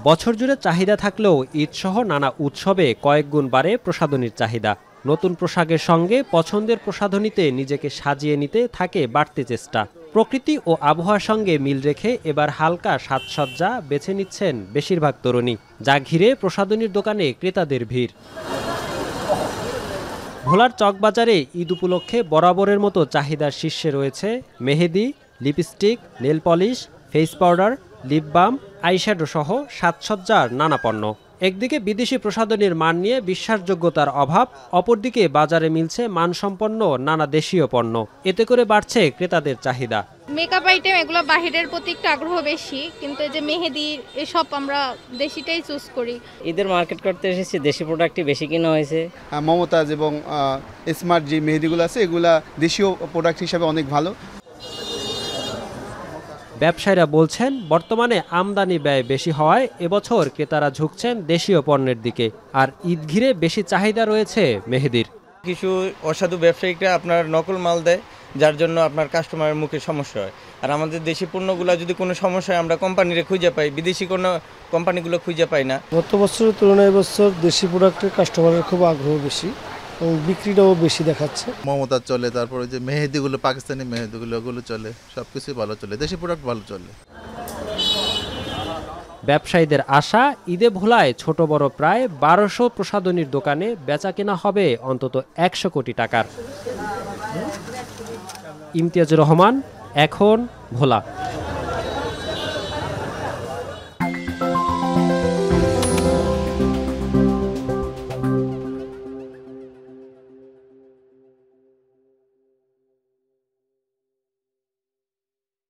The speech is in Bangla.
বছর জুড়ে চাহিদা থাকলেও ঈদসহ নানা উৎসবে কয়েক গুণ বাড়ে প্রসাধনীর চাহিদা। নতুন পোশাকের সঙ্গে পছন্দের প্রসাধনীতে নিজেকে সাজিয়ে নিতে থাকে বাড়তি চেষ্টা। প্রকৃতি ও আবহাওয়ার সঙ্গে মিল রেখে এবার হালকা সাজসজ্জা বেছে নিচ্ছেন বেশিরভাগ তরুণী, যা ঘিরে প্রসাধনীর দোকানে ক্রেতাদের ভিড়। ভোলার চকবাজারে ঈদ উপলক্ষে বরাবরের মতো চাহিদার শীর্ষে রয়েছে মেহেদি, lipstick, nail polish, face powder, lip balm, eyeshadow সহ সাজসজ্জার নানা পণ্য। একদিকে বিদেশি প্রসাধনীর মান নিয়ে বিশ্বাসযোগ্যতার অভাব, অপরদিকে বাজারে মিলছে মানসম্পন্ন নানা দেশীয় পণ্য। এতে করে বাড়ছে ক্রেতাদের চাহিদা। মেকআপ আইটেম এগুলো বাহিরের প্রতি একটু আগ্রহ বেশি, কিন্তু এই যে মেহেদি এসব আমরা দেশিটাই চুজ করি। ঈদের মার্কেট করতে এসেছি, দেশি প্রোডাক্টই বেশি কেনা হয়েছে। মমতাজ এবং স্মার্ট যে মেহেদিগুলো আছে এগুলা দেশীয় প্রোডাক্ট হিসাবে অনেক ভালো। ব্যবসায়ীরা বলছেন বর্তমানে আমদানি ব্যয় বেশি হওয়ায় এবছর ক্রেতারা ঝুঁকছেন দেশীয় পণ্যের দিকে, আর ঈদ ঘিরে বেশি চাহিদা রয়েছে মেহেদির। কিছু অসাধু ব্যবসায়িকরা আপনার নকল মাল দেয়, যার জন্য আপনার কাস্টমারের মুখে সমস্যা হয়। আর আমাদের দেশি পণ্যগুলো যদি কোনো সমস্যা হয় আমরা কোম্পানিরে খুঁজে পাই, বিদেশি কোনো কোম্পানিগুলো খুঁজে পাই না। গত বছরের তুলনায় এবছর দেশি প্রোডাক্টের কাস্টমারের খুব আগ্রহ বেশি এবং বিক্রিটাও বেশি দেখাচ্ছে। মমতাজ চলে, তারপরে যে মেহেদিগুলো, পাকিস্তানি মেহেদিগুলো ওগুলো চলে, সব কিছুই ভালো চলে, দেশি প্রোডাক্ট ভালো চলে। ব্যবসায়ীদের আশা, ঈদে ভোলায় ছোট বড় প্রায় 1200 প্রসাধনীর দোকানে বেচা কেনা হবে অন্তত 100 কোটি টাকার। ইমতিয়াজুর রহমান, এখন ভোলা।